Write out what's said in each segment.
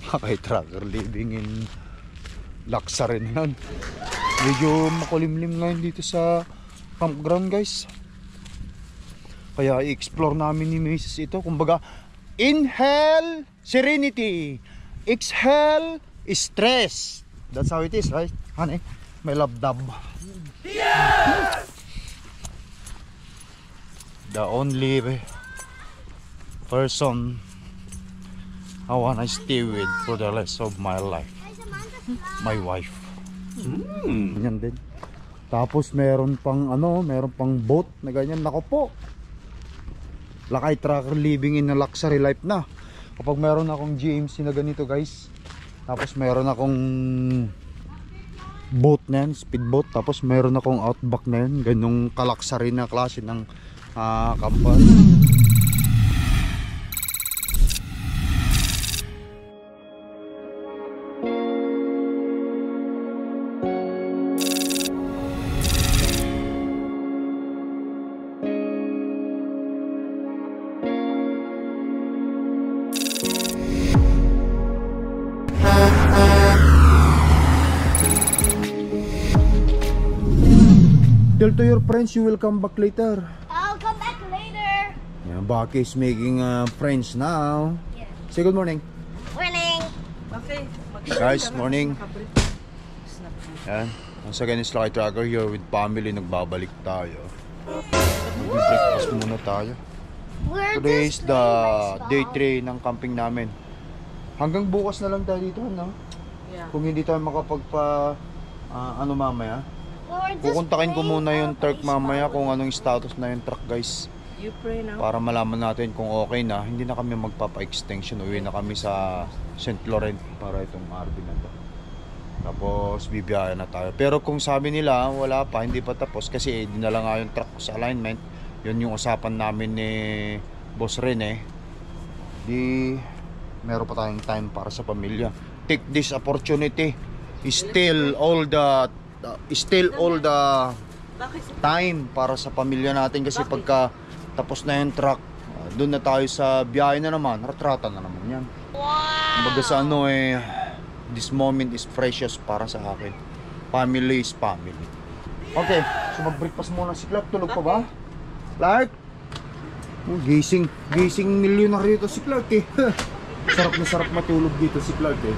Kay tracker living in luxury na yan. Medyo makulimlim ngayon dito sa campground guys. Kaya i-explore namin ni Mrs. ito. Kumbaga, inhale serenity, exhale stress. That's how it is, right? Honey, my love dub. Yeah! The only person I wanna stay with for the rest of my life, my wife. Ganyan din. Tapos meron pang meron pang boat na ganyan. Nako po, lakay tracker living in a luxury life na. Kapag meron akong GMC na ganito guys, tapos meron akong boat na yan, speedboat, tapos meron akong outback na yan, ganyong kaluxury na klase ng kampan. Tell to your friends you will come back later. I'll come back later. Yeah, Baki is making friends now. Yeah. Say good morning. Morning. Okay. Guys, morning. Yan. Once again, it's Lucky Tracker here with family. Nagbabalik tayo. Mag-breakfast muna tayo. Today is the day 3 ng camping namin. Hanggang bukas na lang tayo dito, no? Yeah. Kung hindi tayo makapagpa mamaya. Kukontakin ko muna yung truck mamaya kung anong status na yung truck guys. You pray now. Para malaman natin kung okay na. Hindi na kami magpapa-extension. Uwi na kami sa St. Laurent para itong RV na to. Tapos bibiyahe na tayo. Pero kung sabi nila wala pa, hindi pa tapos kasi dinala nga yung truck sa alignment. Yun yung usapan namin ni Boss Rene. Di meron pa tayong time para sa pamilya. Take this opportunity. Still all the time para sa pamilya natin kasi pagka tapos na yung truck, doon na tayo sa biyahe na naman, ratrata na naman yan. Kumbaga sa this moment is precious para sa akin. Family is family. Okay, so mag-breakfast muna si Clark. Tulog pa ba? Clark? Gising milyonaryo ito si Clark eh. Sarap na sarap matulog dito si Clark eh.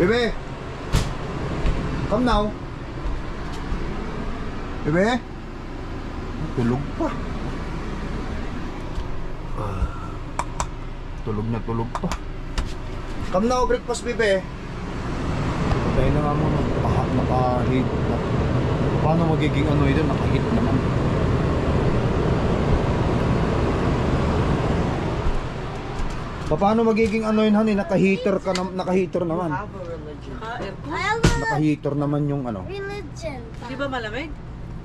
Bebe! Come now. Bebe? Tulog pa. Tulog pa. Come now, breakfast, bebe. Dahil na nga mo, naka-hit. Paano magiging ito? Naka-hit naman. Paano magiging yun, honey? Naka-heater naman. Naka-heater naman yung Religion. Di ba malamig?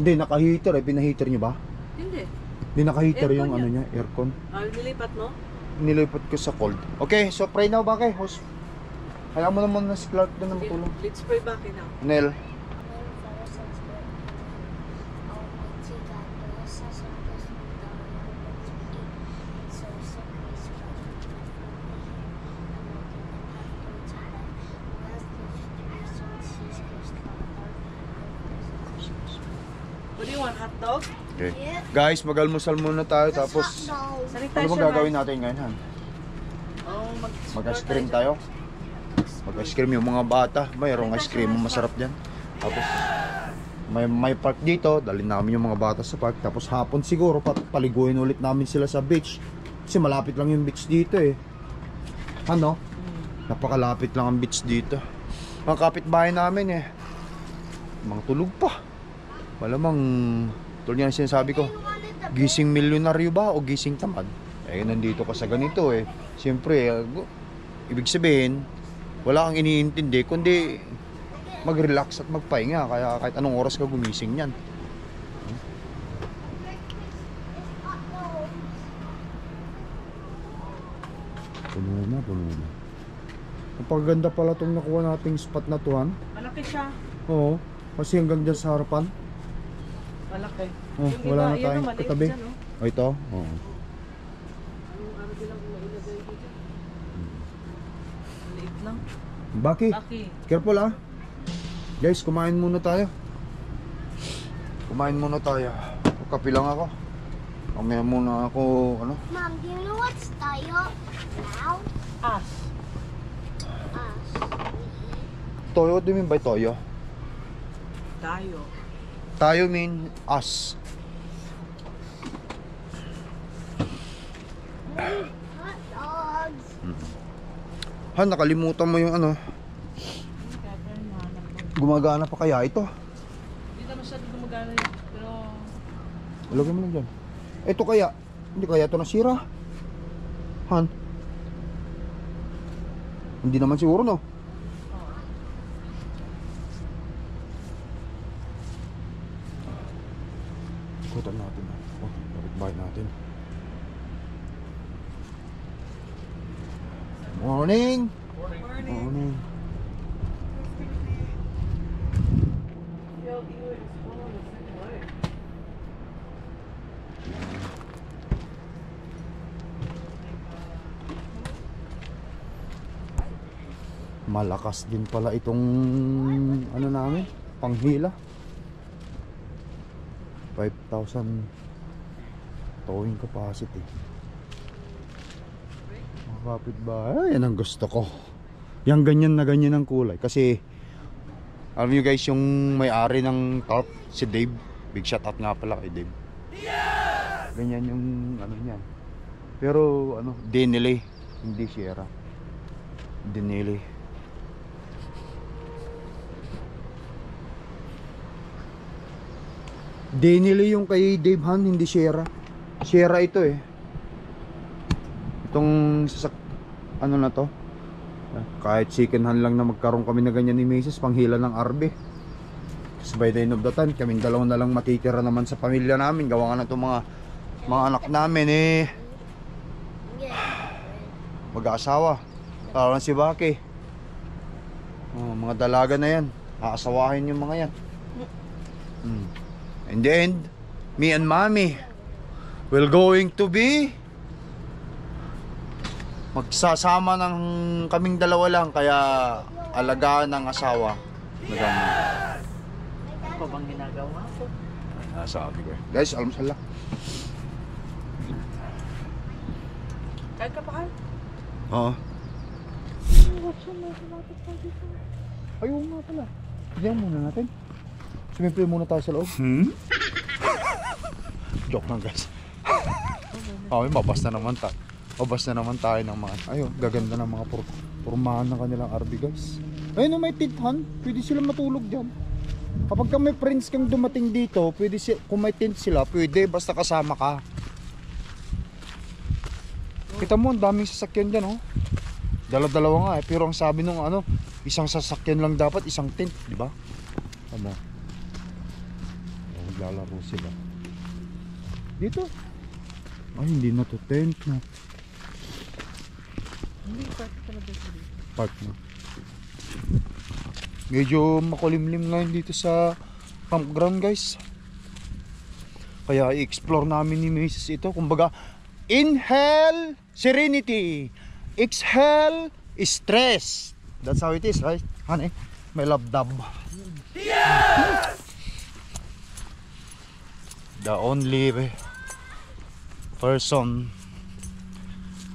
Hindi, naka-heater eh. Pinaheater nyo ba? Hindi. Hindi naka-heater Aircon yung yan. niya, aircon. Nilipat mo? Nilipat ko sa cold. Okay, so pray now ba kay host? Hayaan mo naman na si Clark doon na matulog. Let's pray back now. Nel. What do you want, hot dog? Okay. Guys, mag-almusal muna tayo tapos ano bang gagawin natin ngayon, Han? Mag-ice cream tayo. Mag-ice cream yung mga bata. Mayroong ice cream masarap diyan. Tapos may park dito, dalhin namin yung mga bata sa park. Tapos hapon siguro paliguin ulit namin sila sa beach. Kasi malapit lang yung beach dito eh. Ano? Napakalapit lang ang beach dito. Ang kapitbahay namin eh, mga tulog pa. Malamang tulad yan sinasabi ko, gising milyonaryo ba o gising tamad? Eh nandito ka sa ganito eh. Siyempre, ibig sabihin, wala kang iniintindi kundi mag-relax at magpahinga. Kaya kahit anong oras ka gumising yan. Puno na. Napaganda pala itong nakuha nating spot na tuhan. Malaki siya. Oo, kasi hanggang dyan sa harapan. Malaki. Oh, Yung wala iba, na tayong maliit katabi. dyan, Oh, ito? Oo. lang. Baki, Baki. careful ah. Guys, kumain muna tayo. Kumain muna tayo. Kape lang ako. Mamaya muna ako, ano? Mom, do you know what's tayo now? As. Us. Toyo, what do you mean by toyo? Tayo. Tayo mean us. Hot dogs. Han, nakalimutan mo yung ano. Gumagana pa kaya ito? Hindi na masyado gumagana yun. Pero... Ilagay mo lang dyan. Ito kaya, hindi kaya ito nasira? Han? Hindi naman siguro, no? Ikutan natin. Oh, barik natin. Morning! Morning! Malakas din pala itong ano namin, panghila. 5,000 towing capacity. Mga kapitbahay, yan ang gusto ko. Yang ganyan na ganyan ang kulay. Kasi alam nyo guys, yung may-ari ng tarp, si Dave. Big shout out nga pala kay Dave. Ganyan yung ano niyan. Pero ano, Denele, hindi Sierra. Denele. Denele yung kay Dave Han, hindi Sierra. Sierra ito eh. Itong ano na to. Kahit second hand lang na magkaroon kami na ganyan ni Mrs. Panghila ng RB. Kasi by the end of the time, kaming dalawa na lang matitira naman sa pamilya namin. Gawa nga na itong mga anak namin eh. Mag-aasawa. Parang si Baki. Oh, mga dalaga na yan. Aasawahin yung mga yan. In the end, me and Mommy will going to be magsasama ng kaming dalawa lang, kaya alagaan ng asawa. Ano bang ginagawa ko? Sabi ko eh. Guys, almusal lang. Kain ka pa kain? Oo. Ayaw nga pala. Diyan muna natin. Sumimple muna tayo sa loob. Joke lang guys. Mabas na naman tayo. Mabas na naman tayo ng mga... Ayun, gaganda ng mga pormahan ng kanilang RV guys. Ayun, may tinthan. Pwede sila matulog dyan. Kapag ka may friends kang dumating dito, pwede kung may tent sila, pwede basta kasama ka. Kita mo, ang daming sasakyan dyan, oh. Dala-dalawa nga eh. Pero ang sabi nung ano, isang sasakyan lang dapat, isang tent, di ba? Ano? Naglalaro sila. Dito. Ay, hindi na to tent na. Hindi, park talaga dito. Park na. Medyo makulimlim ngayon dito sa campground guys. Kaya i-explore namin ni Mrs. ito. Kumbaga, inhale serenity, exhale stress. That's how it is, right? Honey, my love dub. The only person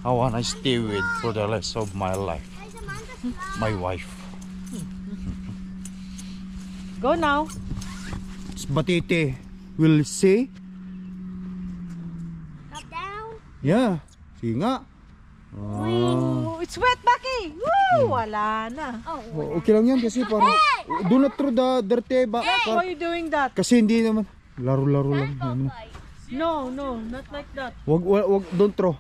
I wanna stay with for the rest of my life. My wife. Go now. Batite will say, Up down. yeah, sige nga. Oh, it's wet, Baki! Woo! Wala na. Oh, okay lang yan kasi parang do not throw the dirty ba? Why are you doing that? Kasi hindi naman laro-laro lang. Ano. No, not like that. Wag don't throw.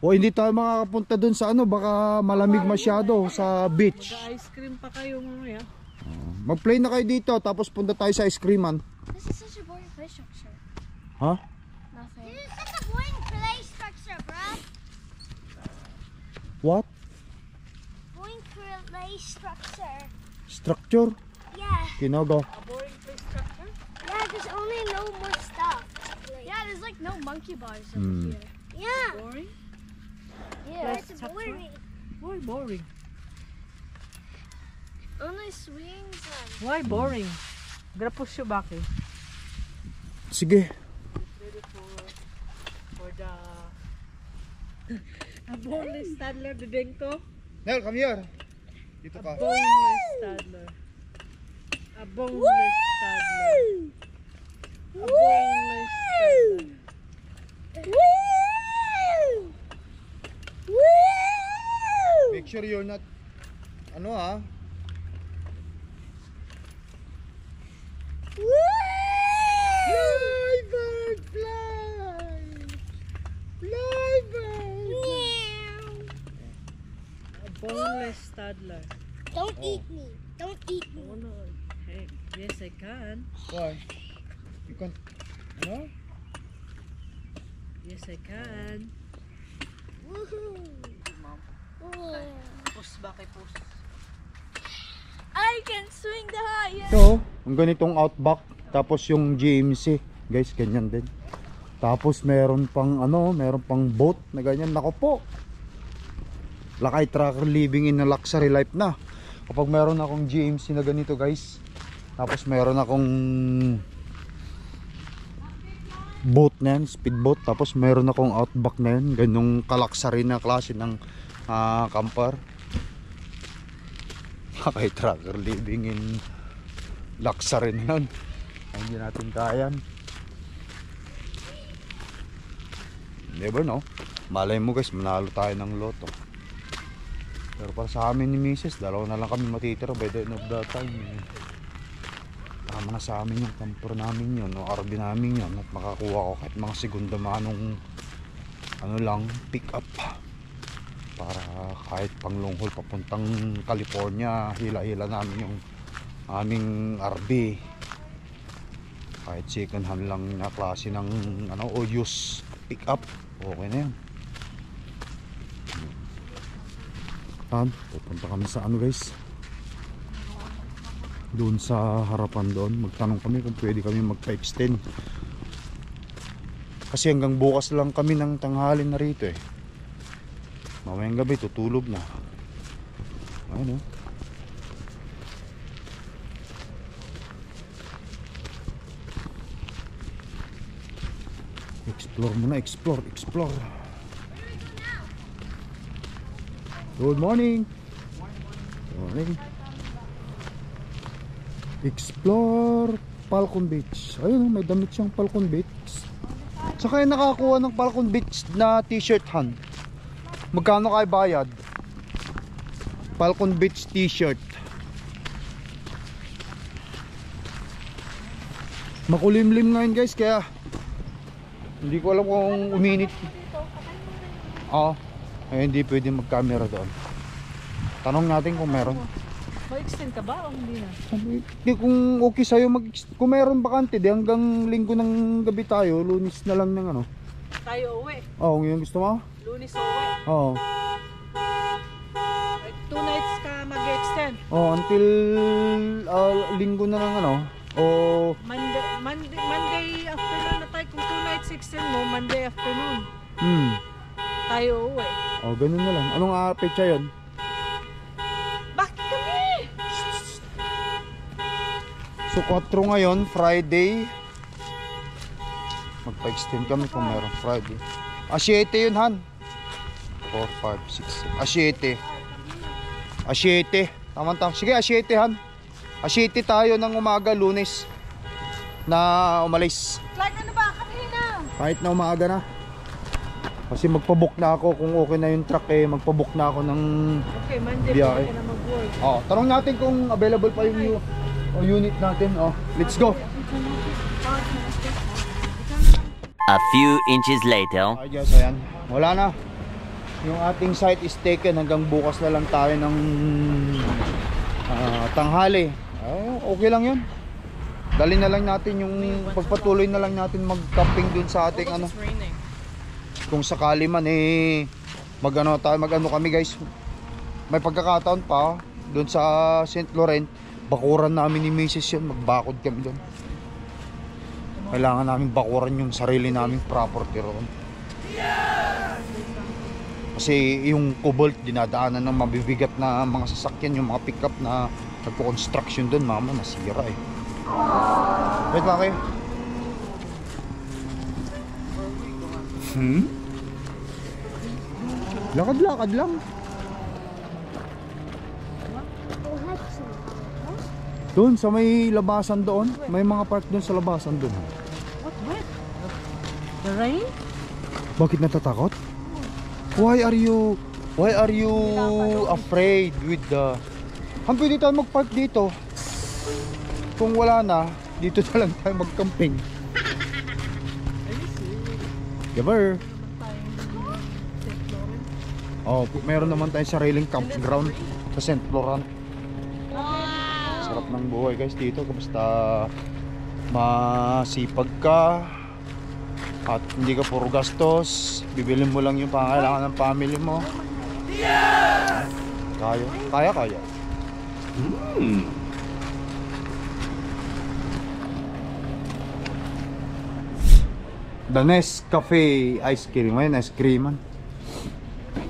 O hindi tayo makakapunta doon sa ano, baka malamig masyado sa beach. Ice cream pa kayo mamaya. Mag-play na kayo dito tapos punta tayo sa ice creaman. This is such a boring play structure. Ha? Nothing. This is such a boring play structure, bro. What? Boring play structure. Structure? Yeah. Kinago. A boring play structure? Yeah, there's only no more stuff. Yeah, there's like no monkey bars Hmm. over here. Yeah. Boring? Yeah. Yes, It's structure. boring. Why boring? Only swings and Why boring? Gonna push you back eh. Sige. Ready for the a boneless toddler, bibengko. Nel, come here. Dito A ka. boneless toddler. A boneless toddler. A boneless toddler. Make sure you're not, ano ha? Fly, bird, fly! Fly, bird! A boneless toddler. Don't eat me. Don't eat me. Oh no. Hey, yes I can. Why? You can't, ano? Yes I can. Woohoo. Push back eh, push. I can swing the highest. So, ang ganitong Outback, tapos yung GMC, guys, ganyan din. Tapos meron pang ano, meron pang boat na ganyan. Nako po. Lakay trucker living in a luxury life na. Kapag meron akong GMC na ganito, guys. Tapos meron akong boat na yan, speedboat. Tapos meron akong Outback na yan, ganyong kaluxury na klase ng camper. Lakay trucker living in luxury na yan. Hindi natin kayan. Never know. Malay mo guys, manalo tayo ng loto. Pero para sa amin ni Mrs., dalawa na lang kami matitira by the end of the time. Tama na sa amin yung camper namin yun, o RV namin yun. At makakuha ko kahit mga segunda manong ano lang, pick up. Para kahit pang long haul papuntang California, hila-hila namin yung aming RV. Kahit second hand lang na klase ng ano, o use pick up, okay na yan. Pupunta kami sa ano guys, doon sa harapan doon. Magtanong kami kung pwede kami magpa-extend, kasi hanggang bukas lang kami ng tanghali na rito eh. Mamayang gabi tutulog na. Ayun o. Explore muna, explore. Good morning. Morning. Explore Falcon Beach. Ayun, may damit siyang Falcon Beach. Saka yung nakakuha ng Falcon Beach na t-shirt han. Magkano kayo bayad? Falcon Beach t-shirt. Makulimlim ngayon guys, kaya hindi ko alam kung uminit. Oo. Hindi pwede mag-camera doon. Tanong natin kung meron. Ma-extend ka ba o hindi na? Hindi, kung okay sa'yo, kung meron bakante, di hanggang linggo ng gabi tayo, Lunes na lang ng ano. Tayo uwi. Oo, yung gusto mo? Lunes uwi. Oo. Like 2 nights ka mag-extend. Oo, until linggo na lang ano. O Monday afternoon na tayo. Kung 2 nights extend mo, Monday afternoon. Tayo uwi. oh, ganun na lang. Anong petsa yun? Bakit kami? So 4 ngayon, Friday. Magpa-extend kami kung meron Friday. 7 yun han. 4, 5, 6, 7. 7. Tama-tama. Sige, 7 han. 7 tayo ng umaga, Lunes na umalis. Like ano ba? Kanina. Kahit na umaga na. Kasi magpabook na ako, kung okay na yung truck eh, magpabook na ako ng Okay, Monday biyahe. pwede ka na mag-work. Tanong natin kung available pa yung unit natin. Let's go. A few inches later. Ay, yes, ayan. Wala na. Yung ating site is taken. Hanggang bukas na lang tayo ng tanghali. Okay lang yun. Dali na lang natin yung pagpatuloy na lang natin mag-camping dun sa ating ano. Kung sakali man mag-ano kami guys. May pagkakataon pa dun sa St. Laurent. Bakuran namin ni Mrs. yun. Magbakod kami dun. Kailangan namin bakuran yung sarili naming property roon. Kasi yung Cobalt dinadaanan ng mabibigat na mga sasakyan, yung mga pickup na Nagpo-construction doon, mama, nasira eh. Wait lang kayo. Lakad-lakad lang. Doon sa may labasan doon, may mga park doon sa labasan doon. What? The rain? Bakit natatakot? Why are you afraid with the... Pwede tayo mag-park dito. Kung wala na, dito na lang tayo mag-camping. Gaber. Oh, meron naman tayong sariling campground sa St. Laurent. Sarap ng buhay guys dito. Basta masipag ka at hindi ka puro gastos. Bibilin mo lang yung pangailangan ng family mo. Kaya. The Nest Cafe ice cream. Ayan, ice creaman.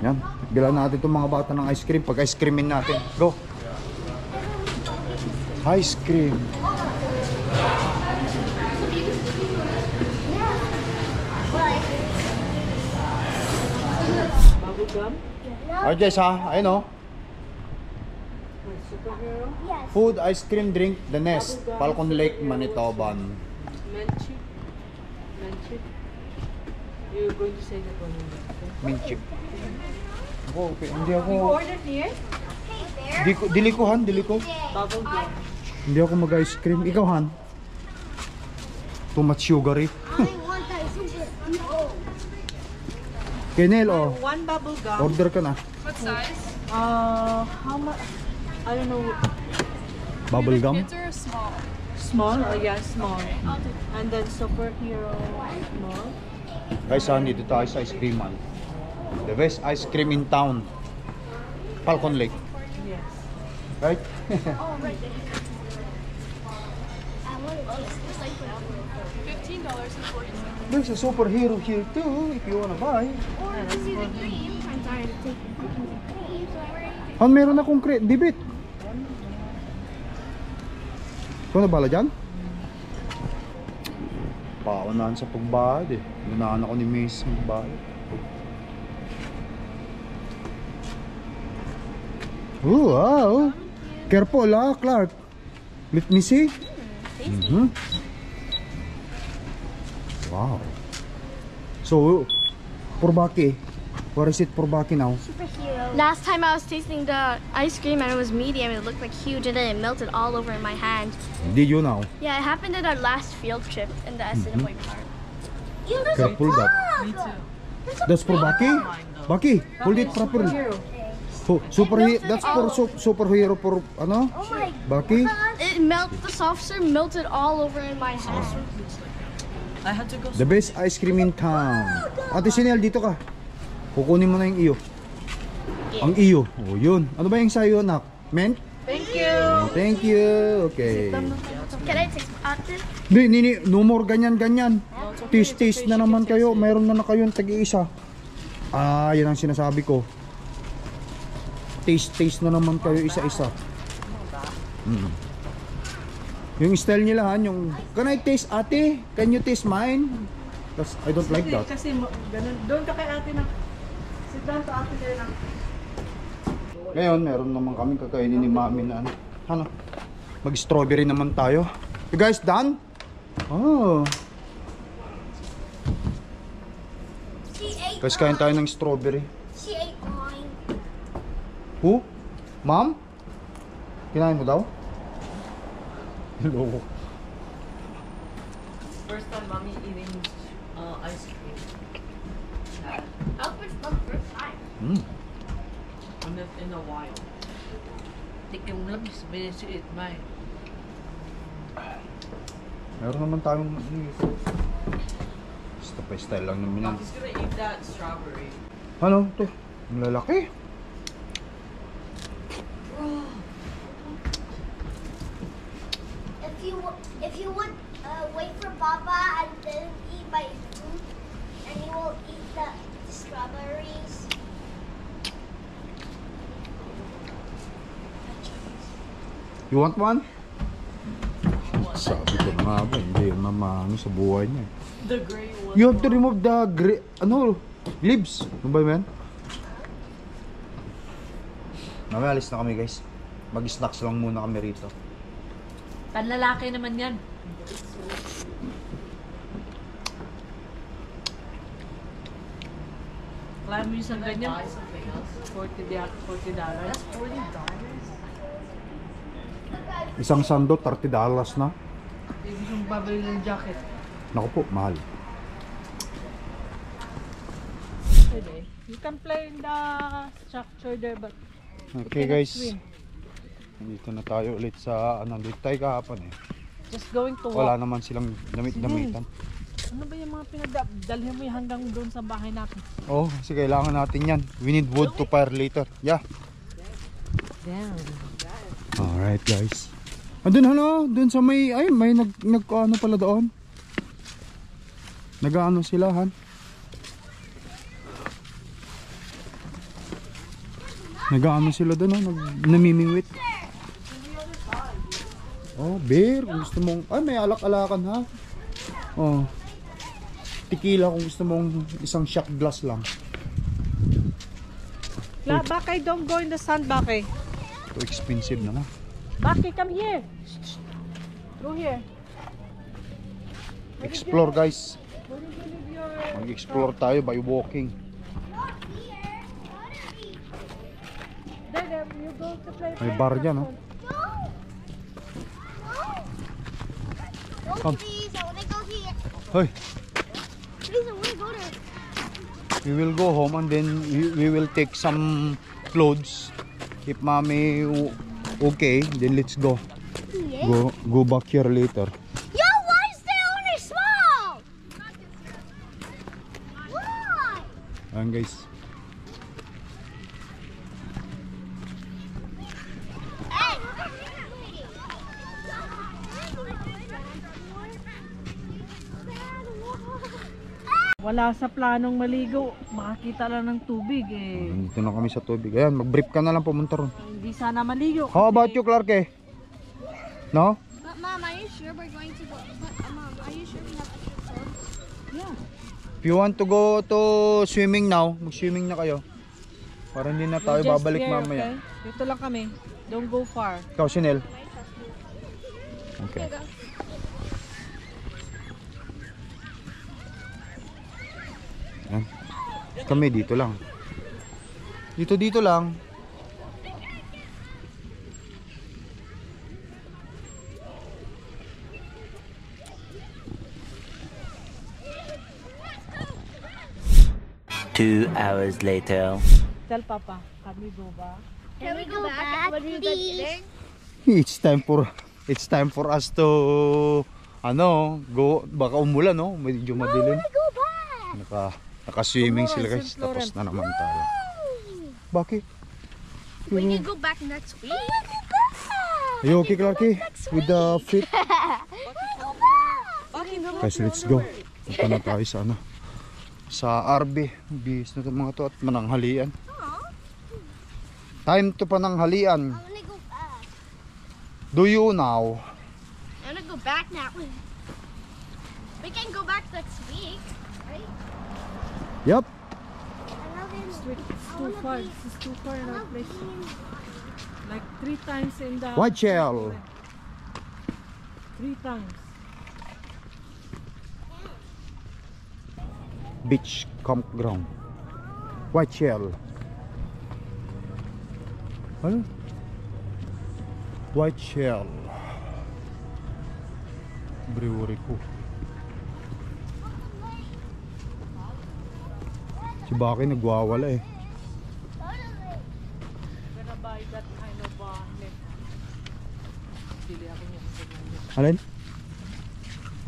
Yan. Bilan natin itong mga bata ng ice cream. Pag ice creamin natin. Go! Ice cream. Bubblegum? Alright guys ha. Ayun o. Superhero? Yes. Food, ice cream, drink, The Nest. Falcon Lake, Manitoban. Menchik? You're going to say that one. Minchip. Ako, hindi ako... You ordered here? Dili ko. Bubblegum. Hindi ako mag-ice cream. Ikaw, Han? Too much sugary. I want that super. No. Kenel, oh. One bubblegum. Order ka na. What size? How much? I don't know. Bubble gum. Kids are small. Small? Oh yeah, small. And then superhero small. Guys, Han, dito tayo sa ice cream man. The best ice cream in town. Falcon Lake. Yes. Right? $15.40. There's a superhero here too, if you wanna buy. Han, meron akong debit. Ikaw na bala dyan? Paunahan sa pagbayad eh. Unahan ako ni Mace magbayad. Oh, wow. Careful Clark. Let me see. Wow. So, Purbaki. Where is it Purbaki now? Last time I was tasting the ice cream and it was medium, it looked like huge and then it melted all over in my hand. Did you now? Yeah, it happened at our last field trip in the Assiniboine Park. Careful that. Me too. That's Purbaki? Baki, hold it properly. That's for superhero for ano? Oh my Baki? The soft serve melted all over in my hand. I had to go. The best ice cream in town. Ate Chanel, dito ka. Kukunin mo na yung iyo. Ang iyo. Oh, yun. Ano ba yung sa'yo, anak? Mint? Thank you. Thank you. Okay. Can I take Atin? Nini, no more ganyan. Taste na naman kayo. Mayroon na kayong tag-iisa. Yan ang sinasabi ko. Taste na naman kayo isa-isa. Yung style nila, yung can I taste ate? Can you taste mine? Because I don't like that. Kasi ganun. Doon ka kay ate na. Sit down to ate there na. Ngayon, meron naman kami kakainin ni mami na ano, mag-strawberry naman tayo. You guys done? Oh. She ate. Guys, kain tayo ng strawberry. She ate mine. Who? Mom? Kinain mo daw? Hello. First time mommy eating ice cream. I hope it's the first time. In a while. Tikim lang is it mine. Meron naman tayong basta pa style lang namin yan. He's gonna eat that strawberry. Ano? Ito. Ang lalaki. If you would wait for Papa and then eat my food, and you will eat the strawberries. You want one? Sabi ko nga ba, hindi yung mamano sa buhay niya. The gray one. You have to remove the leaves. Ano ba yun? Mamaya alis na kami guys. Mag-snacks lang muna kami rito. Panlalaki naman yan. Kaya mo yung isang ganyan. $40. Isang sando, $30 na. Ibig yung babali ng jacket. Naku po, mahal. Pwede. You can play in the structure there, but Okay you cannot guys. swim. Nandito na tayo ulit sa dito tayo kahapon eh. Just going to Wala walk. naman silang damit-damitan. Ano ba yung mga pinagdalhin mo yung hanggang doon sa bahay natin? Oh, kasi kailangan natin yan. We need wood to fire later. Yeah. Damn. Alright guys. Andun dun sa may, may nag-ano pala doon. Nag-ano sila han. Nag-ano sila doon, namimingwit. Oh, beer, kung gusto mong, may alak-alakan ha. Oh. Tequila kung gusto mong isang shot glass lang. Bakay, don't go in the sun, Bakay. Ito expensive na. Bakay, come here. Go here. Explore guys. Mag-explore tayo by walking. There, you go to play. May bar dyan, no? No, Come. please, I want to go here. Hoy, Please, I want to go there. we will go home and then we will take some clothes. If mommy okay, then let's go. Yeah. Go back here later. Yo, why is they only small? Why? Ayan guys. Hey. Wala sa planong maligo. Makakita lang ng tubig eh. Nandito na kami sa tubig. Ayan, mag-brief ka na lang pumunta ron. Hindi sana maligo. How about you, Clarke? No? But Mom, are you sure we're going to go? But Mom, are you sure we have extra clothes? Yeah. If you want to go to swimming now, mag-swimming na kayo. Para hindi na tayo We're just babalik here, mamaya. okay? Dito lang kami. Don't go far. Ikaw, Chanel. Okay. Yan. Kami dito lang. Dito lang. Two hours later. Tell Papa, can we go back? Can we go back, please? It's time for us to go baka umulan no, medyo madilim. Go back. Naka-swimming sila Tomorrow guys. is St. Laurent. Tapos na naman tayo. Bakit? We need to go back next week. Are you okay, Clarky? With the feet? Guys, let's go. Punta na tayo sa sa RB. Bihis na itong mga to at mananghalian. Time to pananghalian. I want to go back. Do you now? I want to go back now. We can go back next week, right? Yup. It's too far. This is too far in our place. Like 3 times in the... White shell. 3 times. Beach campground. White shell. Ano? White shell. Brewery ko. Si Baki nagwawala eh. Gonna buy that kind of net. Bili ako niya. Alin?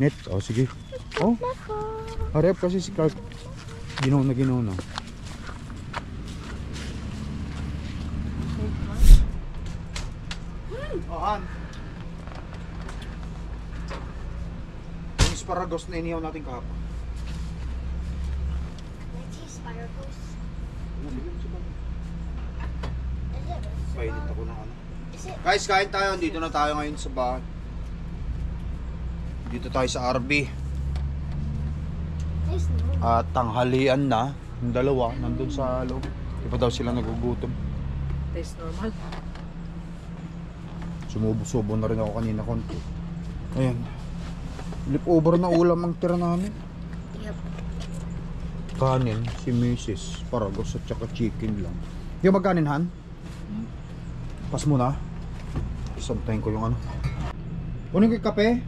Net? Oh, sige. Oh. Hurry up kasi si Clark. Ginaw na. Han. Yung asparagus na inihaw natin kahapon. Asparagus. Painit ako ng Guys, kain tayo. Dito na tayo ngayon sa bahay. Dito tayo sa RB. At tanghalian na. Yung dalawa, nandun sa loob. Di pa daw sila nagugutom. Taste normal. Sumubo-subo na rin ako kanina konti. Ayan. Flip over na ulam ang tira namin. Yep. Kanin, si Mrs. Paragos at saka chicken lang. Yung magkanin, Han? Pas mo na. Isantayin ko yung ano. Kunin ko yung kape.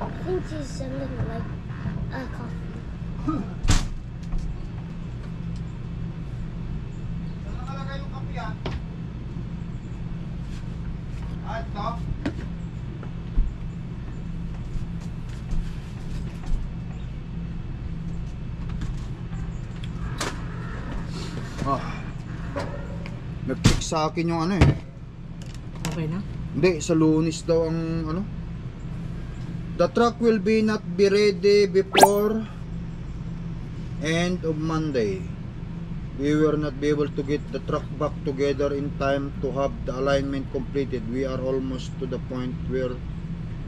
I think she's something like coffee. Saan nakalagay yung kape yan? Ah, ito? Nag-check sa akin yung ano eh. Okay na? Hindi, sa Lunes daw ang ano. The truck will be not be ready before end of Monday. We will not be able to get the truck back together in time to have the alignment completed. We are almost to the point where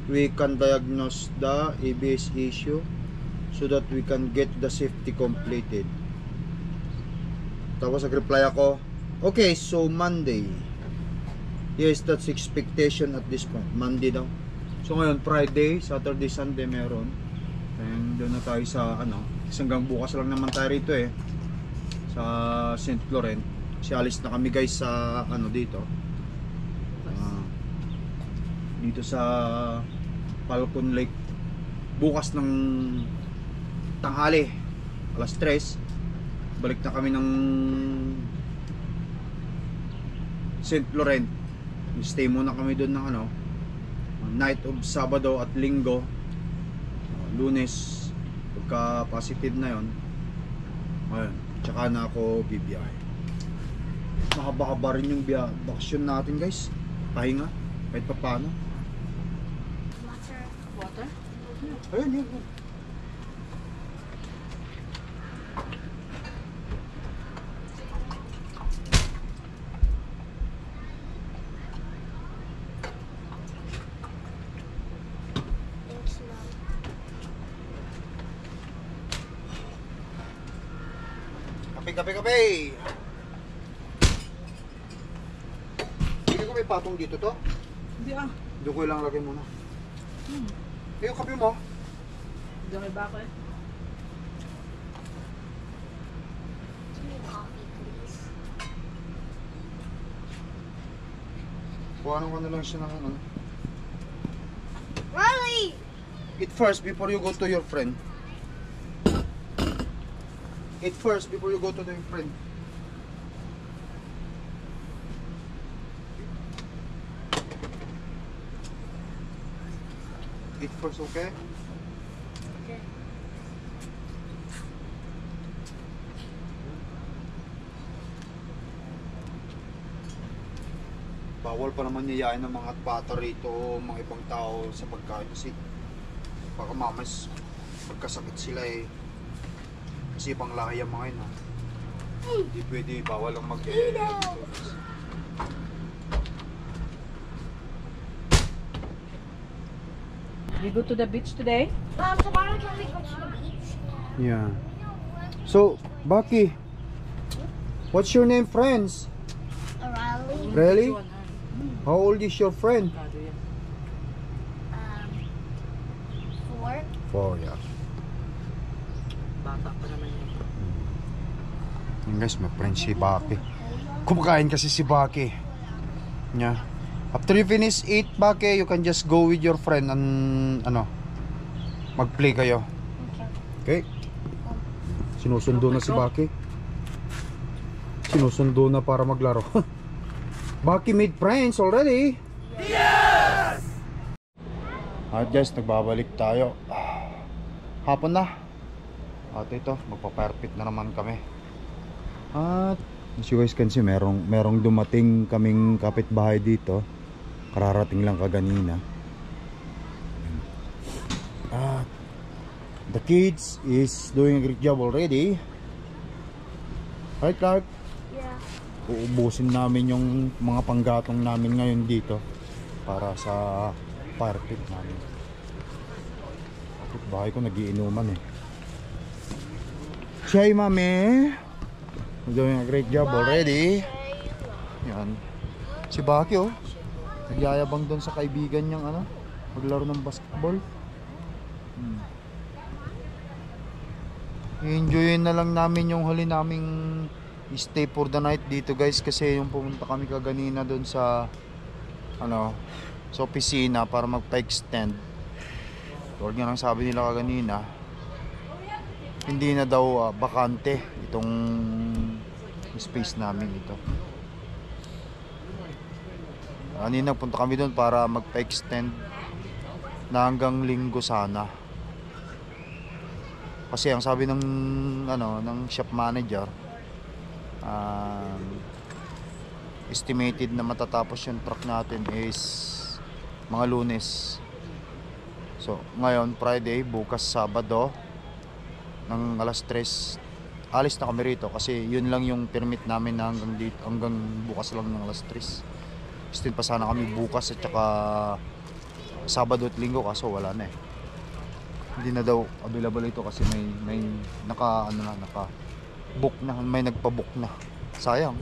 we can diagnose the ABS issue so that we can get the safety completed. Tapos nag-reply ako, okay, so Monday. Yes, that's expectation at this point. Monday daw. So ngayon, Friday, Saturday, Sunday meron. And doon na tayo sa ano. Hanggang bukas lang naman tayo rito eh. Sa St. Laurent. Kasi alis na kami guys sa ano dito. Dito sa Falcon Lake. Bukas ng tanghali. Alas 3. Balik na kami ng St. Laurent. Stay muna kami doon ng ano, night of Sabado at Linggo. Lunes pagka positive na yon, ayun, tsaka na ako bibiyahe. Mahaba-haba rin yung bakasyon natin guys. Pahinga kahit pa paano. Water? Ayun. Thanks, Mom. Kape. Hindi ko may patong dito to. Hindi ah. Doon ko lang lagay muna. Yung kape mo. Hindi ako bako eh. Two coffee, please. Kuhanan ko na lang siya ng ano. Riley! Eat first before you go to your friend. Eat first before you go to your friend. Eat first, okay? Okay. Bawal pa naman yayain ng mga bata rito o mga ibang tao sa pagkain kasi baka mamas pagkasakit sila eh. Kasi pang lahi ang mga yun ha. Hindi pwede, bawal ang We go to the beach today? Tomorrow can we go to the beach? Yeah. So, Baki, what's your name, friends? Riley? Really? How old is your friend? 4. 4, yeah. Bata pa naman yun. Yung guys, may friend si Baki. Kumakain kasi si Baki. Yeah. After you finish eat, Baki, you can just go with your friend and ano, mag-play kayo. Okay? Sinusundo na si Baki. Sinusundo na para maglaro. Baki made friends already. Yes! At guys, nagbabalik tayo. Hapon na. At ito, magpa-perfect na naman kami. At as you guys can see, merong dumating kaming kapitbahay dito. Kararating lang kaganina. At the kids is doing a great job already. Right, Clark? Yeah. uubusin namin yung mga panggatong namin ngayon dito para sa fire pit namin. Kapit bahay ko nagiinuman eh. Shay, mami, you're doing a great job already. Yan. Si Baki oh, nagyayabang doon sa kaibigan niyang ano, maglaro ng basketball. I-enjoyin na lang namin yung huli naming stay for the night dito guys, kasi yung pumunta kami kaganina doon sa ano, sa opisina para magpa-extend. Tulad nga lang sabi nila kaganina, hindi na daw bakante itong space namin ito. Kanina punta kami doon para magpa-extend na hanggang linggo sana. Kasi ang sabi ng ano, ng shop manager, estimated na matatapos yung truck natin is mga Lunes. So, ngayon Friday, bukas Sabado ng alas 3 alis na kami rito kasi yun lang yung permit namin na hanggang dito, hanggang bukas lang ng alas 3. Still pa sana kami bukas at saka Sabado at Linggo, kaso wala na eh. Hindi na daw available ito kasi may naka ano na, naka book na, may nagpa-book na. Sayang.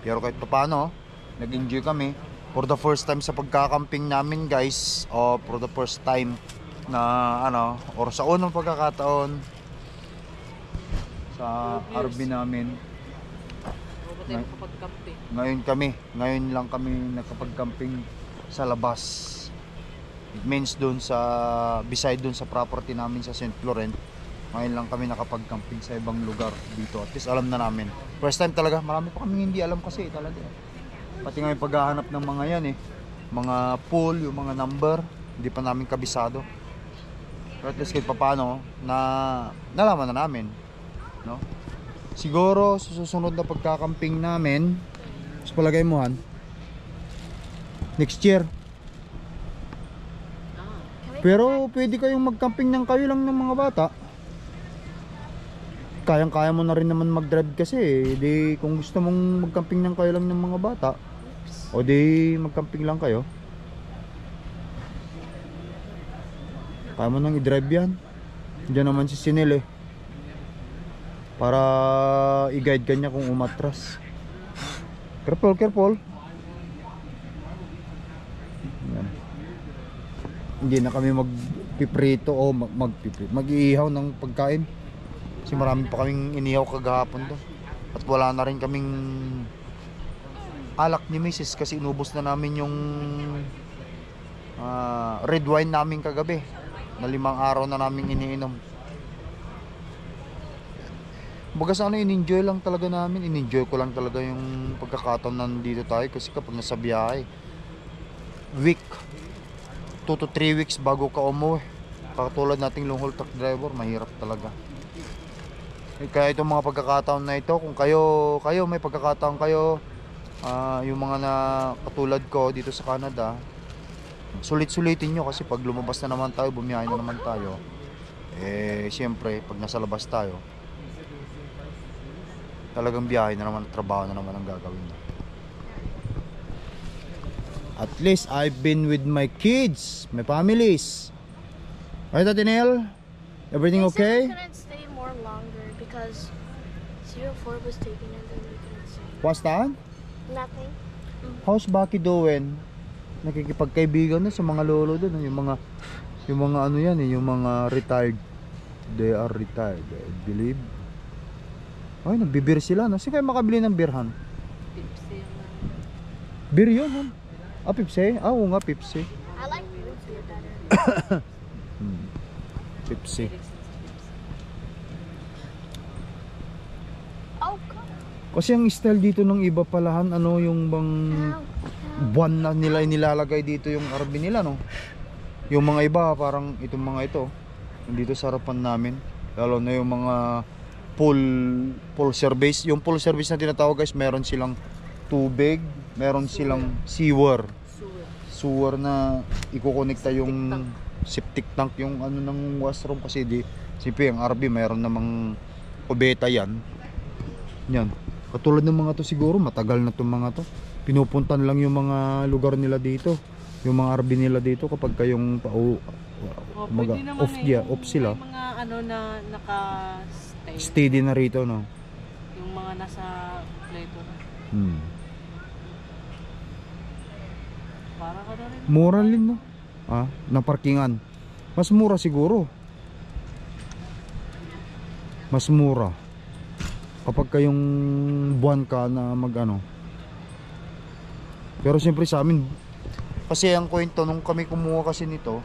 Pero kahit paano, nag-enjoy kami for the first time sa pagkakamping namin guys, o for the first time na ano, or sa unang pagkakataon sa RV namin. Ngayon lang kami nakapag-camping sa labas. It means doon sa beside doon sa property namin sa St. Laurent, ngayon lang kami nakapag-camping sa ibang lugar dito. At least alam na namin. First time talaga, marami pa kami hindi alam kasi talaga. Pati nga yung paghahanap ng mga yan eh, mga pool, yung mga number, hindi pa namin kabisado. Pero at least kahit paano na nalaman na namin, no? Siguro sa susunod na pagkakamping namin, sa palagay mo Han, next year. Pero pwede kayong mag-camping ng kayo lang ng mga bata. Kayang-kaya mo na rin naman mag-drive kasi eh. Di kung gusto mong mag-camping ng kayo lang ng mga bata, o di mag-camping lang kayo. Kaya mo nang i-drive yan. Diyan naman si Sinel eh, para i-guide ka niya kung umatras. Careful, careful. Yan. Hindi na kami magpiprito o mag-iihaw ng pagkain kasi marami pa kaming inihaw kagahapon doon. At wala na rin kaming alak ni Mrs. kasi inubos na namin yung red wine namin kagabi na 5 araw na namin iniinom. Baga sana in-enjoy lang talaga namin. In-enjoy ko lang talaga yung pagkakataon na nandito tayo kasi kapag nasa biyahe, week 2 to 3 weeks bago ka umuwi. Katulad nating long haul truck driver, mahirap talaga. Kaya itong mga pagkakataon na ito, kung kayo may pagkakataon kayo, yung mga na katulad ko dito sa Canada, sulit-sulitin nyo kasi pag lumabas na naman tayo, bumiyahe na naman tayo, eh siyempre pag nasa labas tayo, talagang biyahe na naman, trabaho na naman ang gagawin na. At least I've been with my kids, my families. Right, Atinel? Everything okay? We couldn't stay more longer because 04 was taken and then we couldn't stay. What's that? Nothing. How's Baki doing? Nakikipagkaibigan na sa mga lolo doon, yung mga ano yan eh, yung mga retired. They are retired, I believe. Ay, nagbibir sila, no? Sino kayo makabili ng birhan? Bir yun, ha? Ah, Pepsi? Ah, oo nga, Pepsi. I like root beer better. Pepsi. Oh, God. Kasi ang style dito ng iba palahan, ano, yung bang buwan na nila inilalagay dito yung RV nila, no? Yung mga iba, parang itong mga ito, dito sa harapan namin. Lalo na yung mga pool service. Yung pool service na tinatawag guys, meron silang tubig, meron silang sewer na ikukonekta yung septic tank, yung ano ng washroom kasi di siyempre ang RV mayroon namang kubeta yan. Yan. Katulad ng mga to siguro, matagal na tong mga to. Pinupuntan lang yung mga lugar nila dito. Yung mga RV nila dito kapag kayong Pwede naman off sila. May mga ano na naka-stay. Steady na rito, no? Yung mga nasa Plato. Para ka na rin. Mura rin, no? Ng parkingan. Mas mura siguro. Mas mura. Kapag kayong buwan ka na mag-ano. Pero siyempre sa amin, kasi ang kwento nung kami kumuha kasi nito,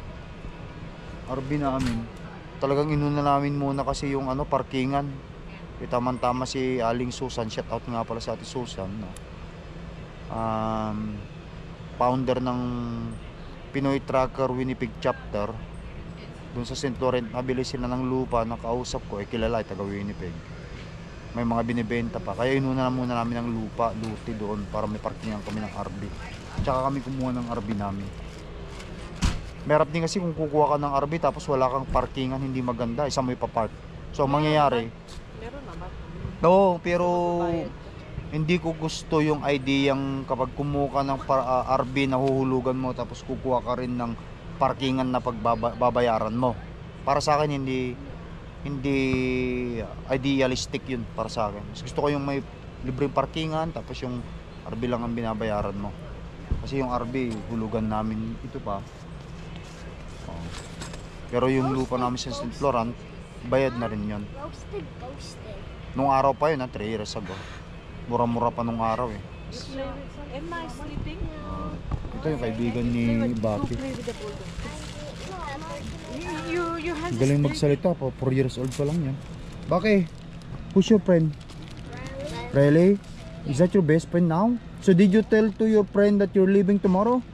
RV namin, talagang inuna namin muna kasi yung parkingan. Tama-tama si Aling Susan, shout out nga pala sa Ate Susan, no? Founder ng Pinoy Trucker Winnipeg chapter. Doon sa St. Laurent, nabili sila ng lupa, nakausap ko, kilala, taga Winnipeg. May mga binibenta pa, kaya inuna muna namin ng lupa, luti doon para may parkingan kami ng RV. Tsaka kami kumuha ng RV namin. Merap din kasi kung kukuha ka ng RV tapos wala kang parkingan, hindi maganda, isa mo ipapark. So mangyayari, Meron naman. no, pero hindi ko gusto yung ideyang kapag kumuha ka ng RV, nahuhulugan mo tapos kukuha ka rin ng parkingan na pagbabayaran mo. Para sa akin hindi idealistic yun para sa akin. Mas gusto ko yung may libreng parkingan tapos yung RV lang ang binabayaran mo. Kasi yung RV hulugan namin ito pa. Pero yung lupa namin sa St. Laurent, bayad na rin yun. Roasted. Nung araw pa yun, 3 years ago. Mura-mura pa nung araw eh. Am I sleeping? Ito yung kaibigan ni Baki. Play with the bulldog. You have Galing magsalita po, 4 years old pa lang yan. Baki, who's your friend? Really? Is that your best friend now? So did you tell to your friend that you're leaving tomorrow?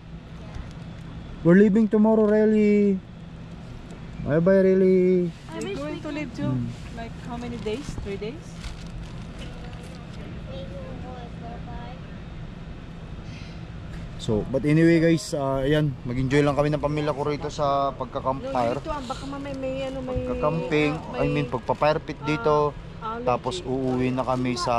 We're leaving tomorrow, really? Bye-bye, really? You're going to live too? Like how many days? 3 days? So, but anyway guys, ayan, mag-enjoy lang kami ng pamilya ko rito sa pagka-campfire. Dito, baka may Pagka-camping, pagpa-fire pit dito. Tapos uuwi na kami sa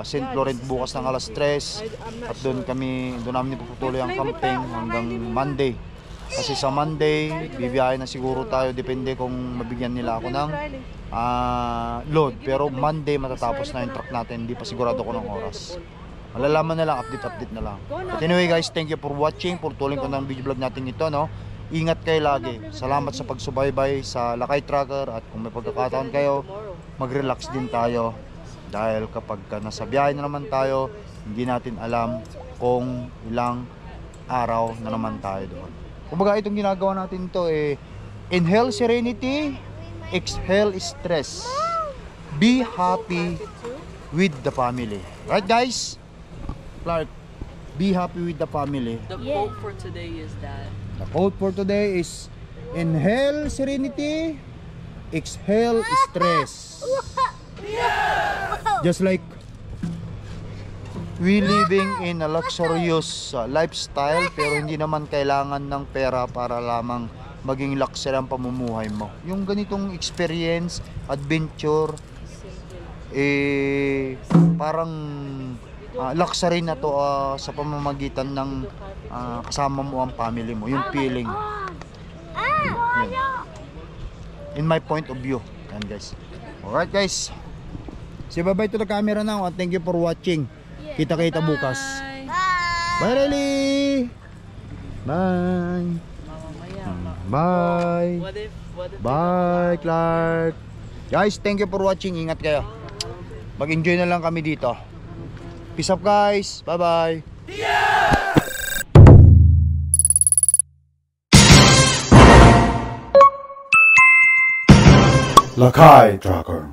St. Laurent bukas ng alas 3. At doon namin ipuputuloy ang camping hanggang Monday. Kasi sa Monday, bibiyahe na siguro tayo, depende kung mabigyan nila ako ng load. Pero Monday matatapos na yung truck natin, hindi pa sigurado ko ng oras. Malalaman na lang, update na lang. But anyway guys, thank you for watching, purtuloy ko ng video vlog natin ito, no? Ingat kayo lagi. Salamat sa pagsubaybay sa Lakay Trucker, at kung may pagkakataon kayo, mag-relax din tayo. Dahil kapag nasa biyahe na naman tayo, hindi natin alam kung ilang araw na naman tayo doon. Kumbaga itong ginagawa natin ito inhale serenity, exhale stress. Be happy with the family. Right guys? Clark, be happy with the family. The quote for today is that The quote for today is inhale serenity, exhale stress. Just like we living in a luxurious lifestyle, pero hindi naman kailangan ng pera para lamang maging luxury ang pamumuhay mo. Yung ganitong experience, adventure, parang luxury na to sa pamamagitan ng kasama mo ang family mo, yung feeling. Yun. In my point of view. Yan guys. Alright guys. Say bye-bye to the camera now and thank you for watching. Kita-kita bukas. Bye Riley! Bye! Bye! What if Bye Clark! Guys, thank you for watching. Ingat kayo. Mag-enjoy na lang kami dito. Peace up guys. Bye-bye. Lakay Trucker.